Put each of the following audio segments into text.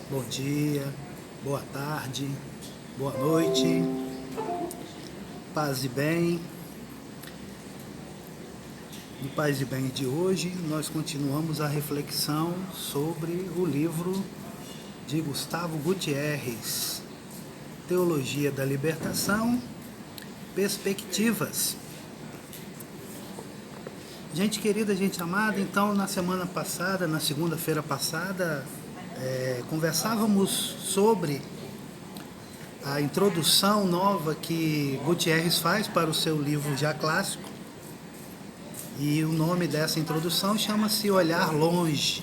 Bom dia, boa tarde, boa noite, paz e bem. No Paz e Bem de hoje, nós continuamos a reflexão sobre o livro de Gustavo Gutierrez, Teologia da Libertação, Perspectivas. Gente querida, gente amada, então na semana passada, na segunda-feira passada, conversávamos sobre a introdução nova que Gutierrez faz para o seu livro já clássico. E o nome dessa introdução chama-se Olhar Longe.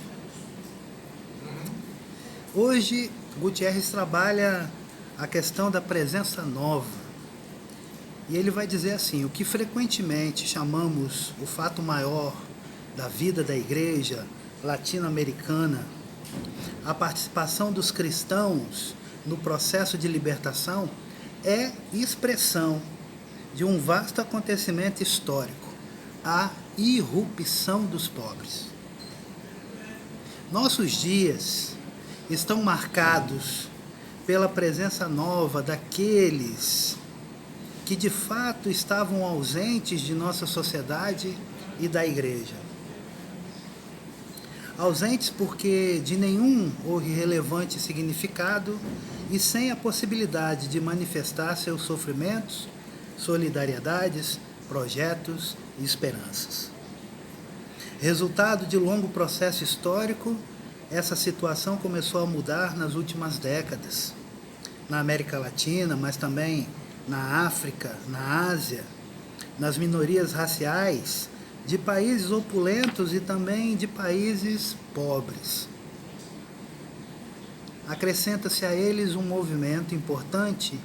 Hoje, Gutierrez trabalha a questão da presença nova. E ele vai dizer assim: o que frequentemente chamamos o fato maior da vida da igreja latino-americana, a participação dos cristãos no processo de libertação, é expressão de um vasto acontecimento histórico, a irrupção dos pobres. Nossos dias estão marcados pela presença nova daqueles que de fato estavam ausentes de nossa sociedade e da igreja. Ausentes porque de nenhum ou irrelevante significado e sem a possibilidade de manifestar seus sofrimentos, solidariedades, projetos e esperanças. Resultado de longo processo histórico, essa situação começou a mudar nas últimas décadas. Na América Latina, mas também na África, na Ásia, nas minorias raciais, de países opulentos e também de países pobres. Acrescenta-se a eles um movimento importante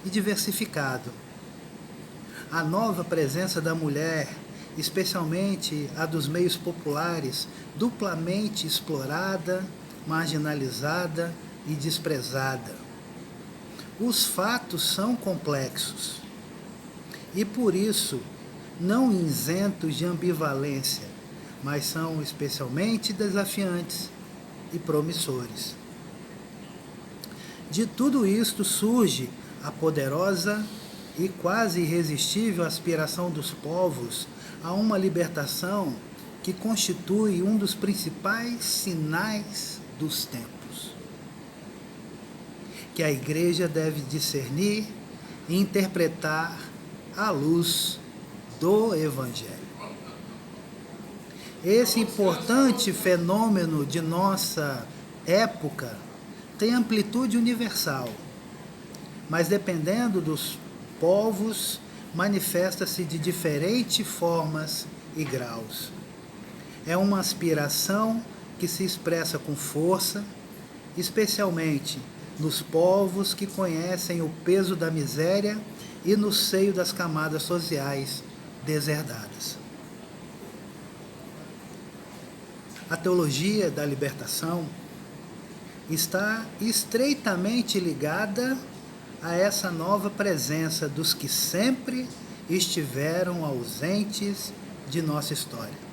e diversificado. A nova presença da mulher, especialmente a dos meios populares, duplamente explorada, marginalizada e desprezada. Os fatos são complexos e, por isso, não isentos de ambivalência, mas são especialmente desafiantes e promissores. De tudo isto surge a poderosa e quase irresistível aspiração dos povos a uma libertação que constitui um dos principais sinais dos tempos, que a Igreja deve discernir e interpretar à luz do Evangelho. Esse importante fenômeno de nossa época tem amplitude universal, mas dependendo dos povos, manifesta-se de diferentes formas e graus. É uma aspiração que se expressa com força, especialmente nos povos que conhecem o peso da miséria e no seio das camadas sociais deserdadas. A teologia da libertação está estreitamente ligada a essa nova presença dos que sempre estiveram ausentes de nossa história.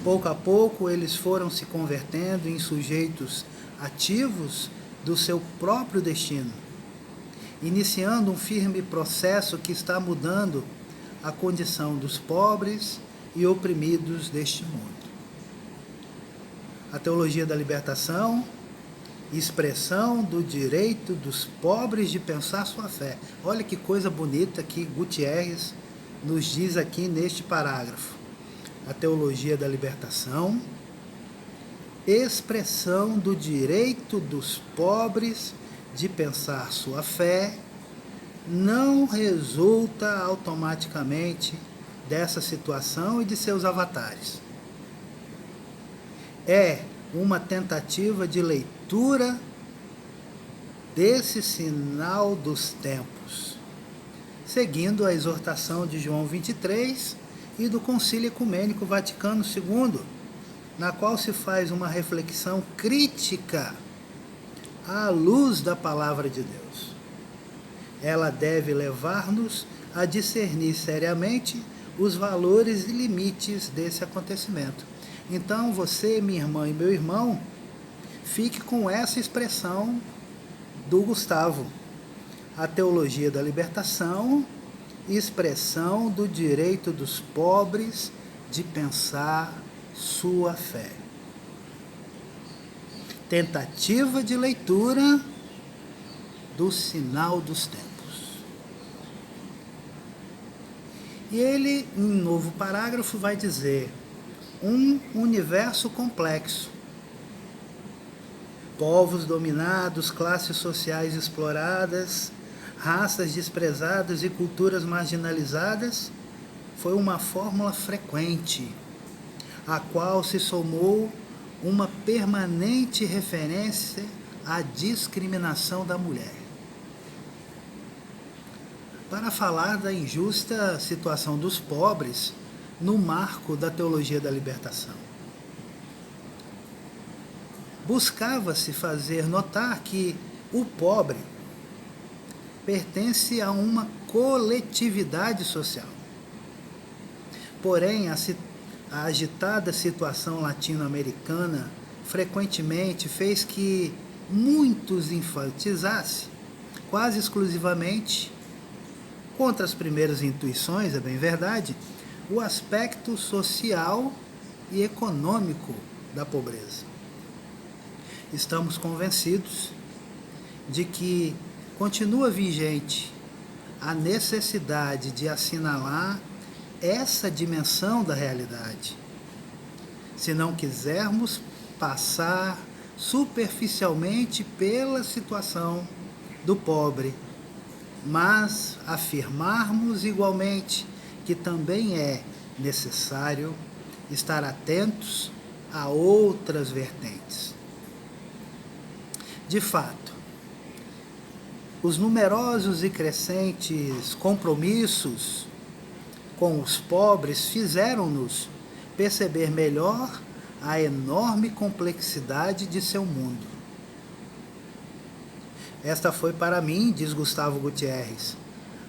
Pouco a pouco, eles foram se convertendo em sujeitos ativos do seu próprio destino, iniciando um firme processo que está mudando a condição dos pobres e oprimidos deste mundo. A teologia da libertação, expressão do direito dos pobres de pensar sua fé. Olha que coisa bonita que Gutierrez nos diz aqui neste parágrafo. A teologia da libertação, expressão do direito dos pobres de pensar sua fé, não resulta automaticamente dessa situação e de seus avatares. É uma tentativa de leitura desse sinal dos tempos, seguindo a exortação de João 23 e do Concílio Ecumênico Vaticano II, na qual se faz uma reflexão crítica à luz da Palavra de Deus. Ela deve levar-nos a discernir seriamente os valores e limites desse acontecimento. Então, você, minha irmã e meu irmão, fique com essa expressão do Gustavo: a teologia da libertação, expressão do direito dos pobres de pensar sua fé. Tentativa de leitura do Sinal dos Tempos. E ele, em um novo parágrafo, vai dizer: um universo complexo. Povos dominados, classes sociais exploradas, raças desprezadas e culturas marginalizadas, foi uma fórmula frequente, a qual se somou uma permanente referência à discriminação da mulher. Para falar da injusta situação dos pobres no marco da teologia da libertação. Buscava-se fazer notar que o pobre pertence a uma coletividade social. Porém, a agitada situação latino-americana frequentemente fez que muitos enfatizassem, quase exclusivamente, contra as primeiras intuições, é bem verdade, o aspecto social e econômico da pobreza. Estamos convencidos de que continua vigente a necessidade de assinalar essa dimensão da realidade, se não quisermos passar superficialmente pela situação do pobre, mas afirmarmos igualmente que também é necessário estar atentos a outras vertentes. De fato, os numerosos e crescentes compromissos com os pobres fizeram-nos perceber melhor a enorme complexidade de seu mundo. Esta foi para mim, diz Gustavo Gutierrez,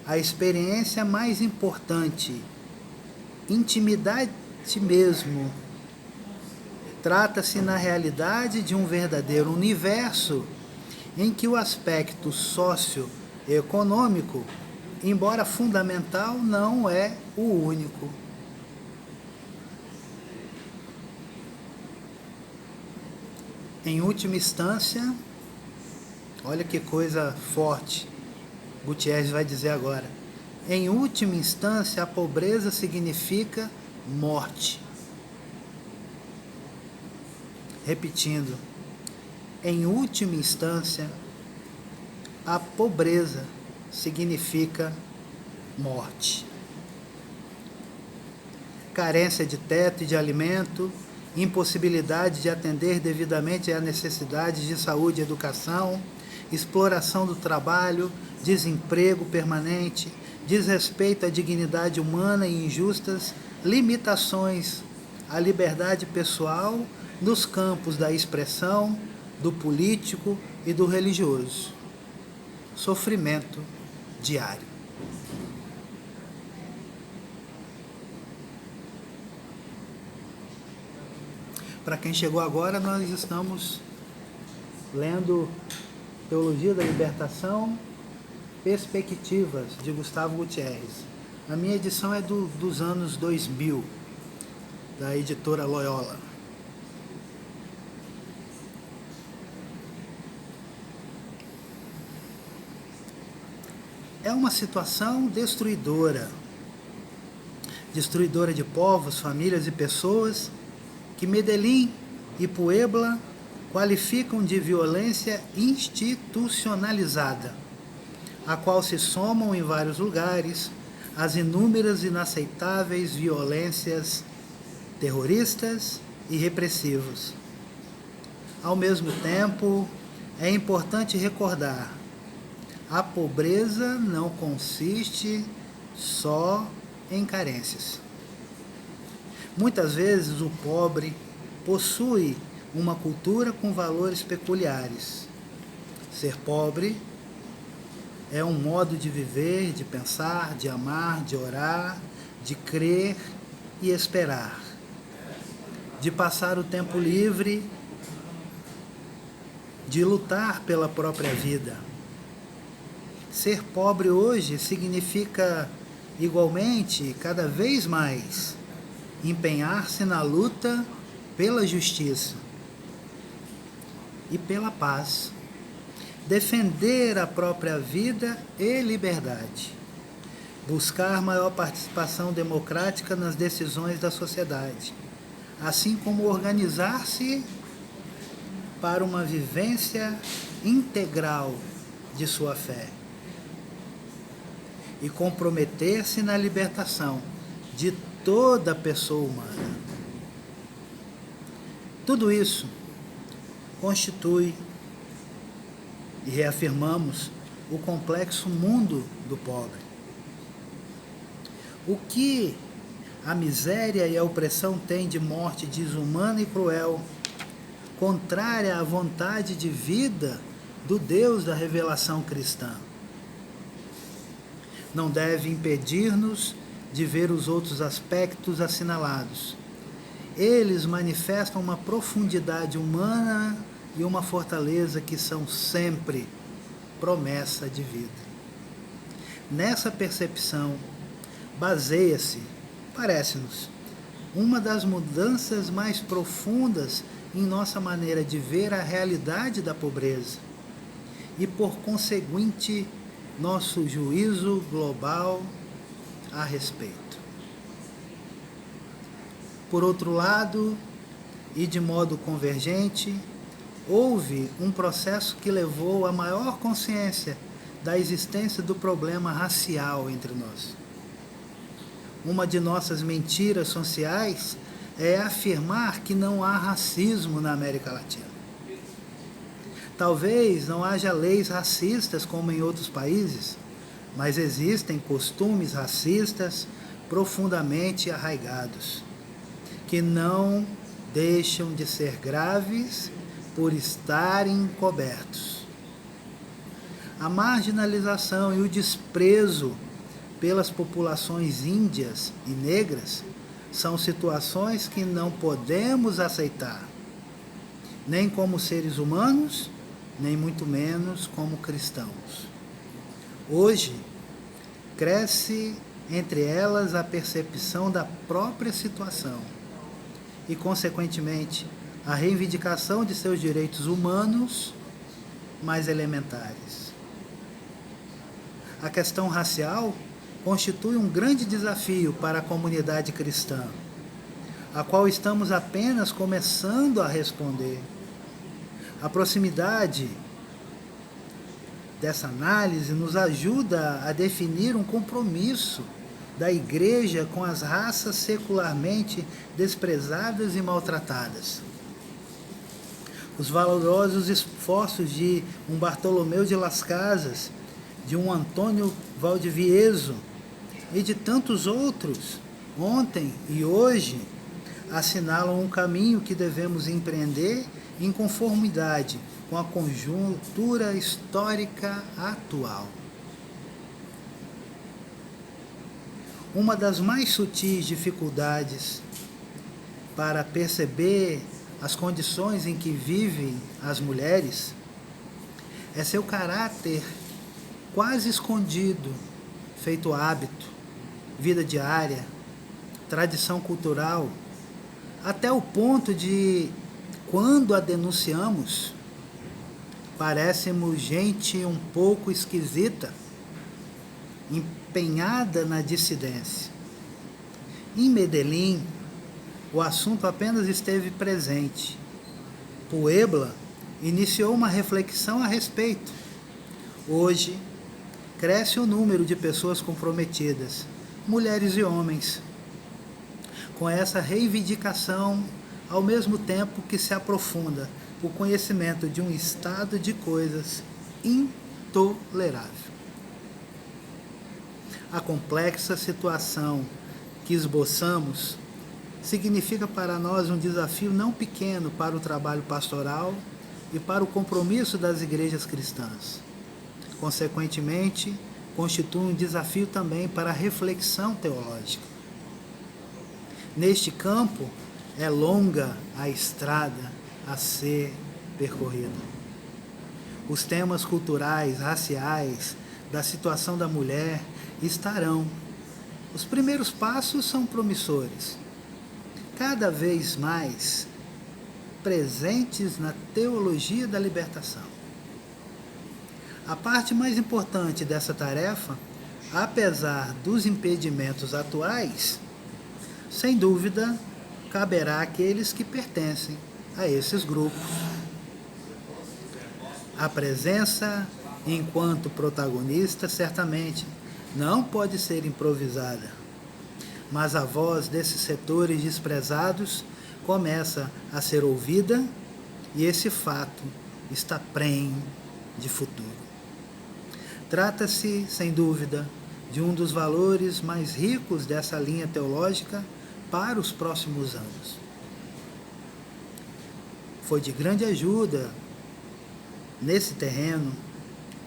a experiência mais importante, intimidade mesmo. Trata-se na realidade de um verdadeiro universo em que o aspecto socioeconômico, embora fundamental, não é o único. Em última instância, olha que coisa forte, Gutierrez vai dizer agora. Em última instância, a pobreza significa morte. Repetindo, em última instância, a pobreza significa morte. Carência de teto e de alimento, impossibilidade de atender devidamente às necessidades de saúde e educação, exploração do trabalho, desemprego permanente, desrespeito à dignidade humana e injustas limitações à liberdade pessoal nos campos da expressão, do político e do religioso. Sofrimento diário. Para quem chegou agora, nós estamos lendo Teologia da Libertação, Perspectivas, de Gustavo Gutierrez. A minha edição é dos anos 2000, da editora Loyola. É uma situação destruidora de povos, famílias e pessoas, que Medellín e Puebla qualificam de violência institucionalizada, a qual se somam em vários lugares as inúmeras e inaceitáveis violências terroristas e repressivas. Ao mesmo tempo, é importante recordar: a pobreza não consiste só em carências. Muitas vezes o pobre possui uma cultura com valores peculiares. Ser pobre é um modo de viver, de pensar, de amar, de orar, de crer e esperar, de passar o tempo livre de lutar pela própria vida. Ser pobre hoje significa, igualmente, cada vez mais, empenhar-se na luta pela justiça e pela paz, defender a própria vida e liberdade, buscar maior participação democrática nas decisões da sociedade, assim como organizar-se para uma vivência integral de sua fé e comprometer-se na libertação de toda pessoa humana. Tudo isso constitui, e reafirmamos, o complexo mundo do pobre. O que a miséria e a opressão têm de morte desumana e cruel, contrária à vontade de vida do Deus da revelação cristã, não deve impedir-nos de ver os outros aspectos assinalados. Eles manifestam uma profundidade humana e uma fortaleza que são sempre promessa de vida. Nessa percepção baseia-se, parece-nos, uma das mudanças mais profundas em nossa maneira de ver a realidade da pobreza e, por conseguinte, nosso juízo global a respeito. Por outro lado, e de modo convergente, houve um processo que levou à maior consciência da existência do problema racial entre nós. Uma de nossas mentiras sociais é afirmar que não há racismo na América Latina. Talvez não haja leis racistas como em outros países, mas existem costumes racistas profundamente arraigados, que não deixam de ser graves por estarem cobertos. A marginalização e o desprezo pelas populações índias e negras são situações que não podemos aceitar, nem como seres humanos, nem muito menos como cristãos. Hoje, cresce entre elas a percepção da própria situação e, consequentemente, a reivindicação de seus direitos humanos mais elementares. A questão racial constitui um grande desafio para a comunidade cristã, a qual estamos apenas começando a responder. A proximidade dessa análise nos ajuda a definir um compromisso da Igreja com as raças secularmente desprezadas e maltratadas. Os valorosos esforços de um Bartolomeu de Las Casas, de um Antônio Valdivieso e de tantos outros, ontem e hoje, assinalam um caminho que devemos empreender em conformidade com a conjuntura histórica atual. Uma das mais sutis dificuldades para perceber as condições em que vivem as mulheres é seu caráter quase escondido, feito hábito, vida diária, tradição cultural, até o ponto de, quando a denunciamos, parecemos gente um pouco esquisita, empenhada na dissidência. Em Medellín, o assunto apenas esteve presente. Puebla iniciou uma reflexão a respeito. Hoje, cresce o número de pessoas comprometidas, mulheres e homens, com essa reivindicação, ao mesmo tempo que se aprofunda o conhecimento de um estado de coisas intolerável. A complexa situação que esboçamos significa para nós um desafio não pequeno para o trabalho pastoral e para o compromisso das igrejas cristãs. Consequentemente, constitui um desafio também para a reflexão teológica. Neste campo, é longa a estrada a ser percorrida. os temas culturais, raciais, da situação da mulher estarão. Os primeiros passos são promissores, cada vez mais presentes na teologia da libertação. A parte mais importante dessa tarefa, apesar dos impedimentos atuais, sem dúvida, caberá àqueles que pertencem a esses grupos. A presença, enquanto protagonista, certamente não pode ser improvisada, mas a voz desses setores desprezados começa a ser ouvida e esse fato está prenhe de futuro. Trata-se, sem dúvida, de um dos valores mais ricos dessa linha teológica para os próximos anos. Foi de grande ajuda nesse terreno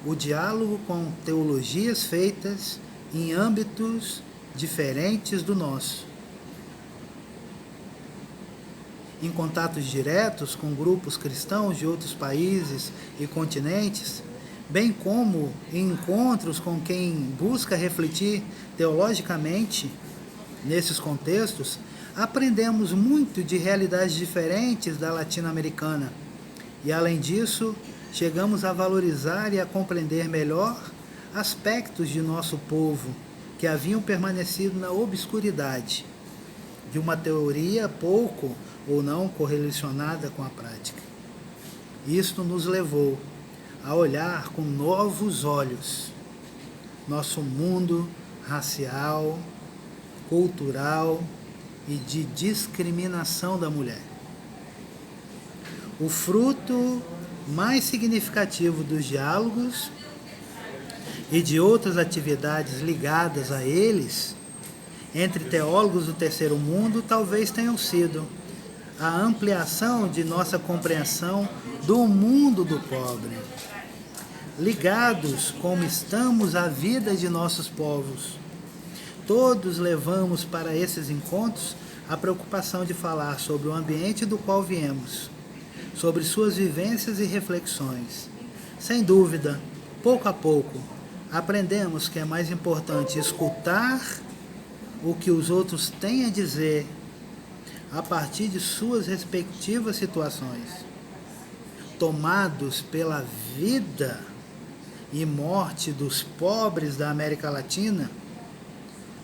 o diálogo com teologias feitas em âmbitos diferentes do nosso. Em contatos diretos com grupos cristãos de outros países e continentes, bem como em encontros com quem busca refletir teologicamente nesses contextos, aprendemos muito de realidades diferentes da latino-americana e, além disso, chegamos a valorizar e a compreender melhor aspectos de nosso povo que haviam permanecido na obscuridade de uma teoria pouco ou não correlacionada com a prática. Isto nos levou a olhar com novos olhos nosso mundo racial, cultural e de discriminação da mulher. O fruto mais significativo dos diálogos e de outras atividades ligadas a eles, entre teólogos do terceiro mundo, talvez tenham sido a ampliação de nossa compreensão do mundo do pobre, ligados como estamos à vida de nossos povos. Todos levamos para esses encontros a preocupação de falar sobre o ambiente do qual viemos, sobre suas vivências e reflexões. Sem dúvida, pouco a pouco, aprendemos que é mais importante escutar o que os outros têm a dizer a partir de suas respectivas situações, tomados pela vida e morte dos pobres da América Latina,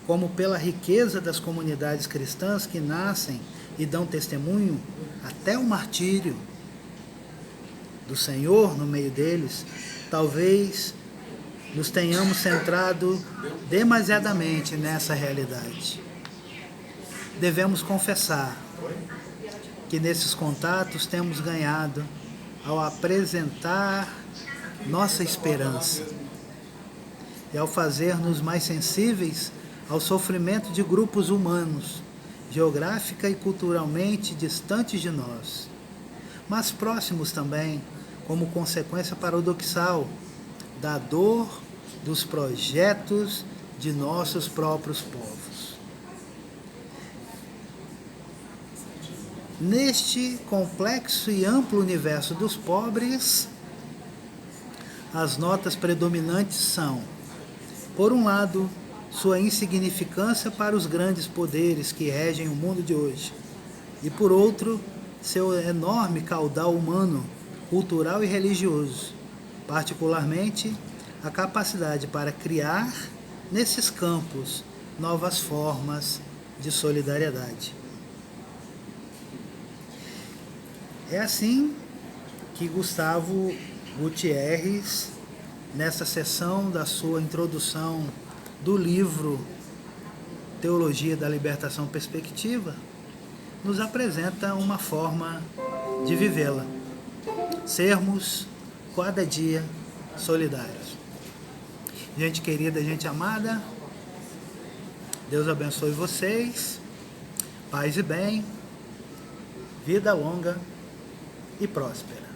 como pela riqueza das comunidades cristãs que nascem e dão testemunho até o martírio do Senhor no meio deles. Talvez nos tenhamos centrado demasiadamente nessa realidade. Devemos confessar que nesses contatos temos ganhado ao apresentar nossa esperança e ao fazer-nos mais sensíveis ao sofrimento de grupos humanos, geográfica e culturalmente distantes de nós, mas próximos também, como consequência paradoxal da dor dos projetos de nossos próprios povos. Neste complexo e amplo universo dos pobres, as notas predominantes são, por um lado, sua insignificância para os grandes poderes que regem o mundo de hoje, e por outro, seu enorme caudal humano, cultural e religioso, particularmente a capacidade para criar, nesses campos, novas formas de solidariedade. É assim que Gustavo Gutierrez, nessa sessão da sua introdução do livro Teologia da Libertação Perspectiva, nos apresenta uma forma de vivê-la. Sermos, cada dia, solidários. Gente querida, gente amada, Deus abençoe vocês, paz e bem, vida longa e próspera.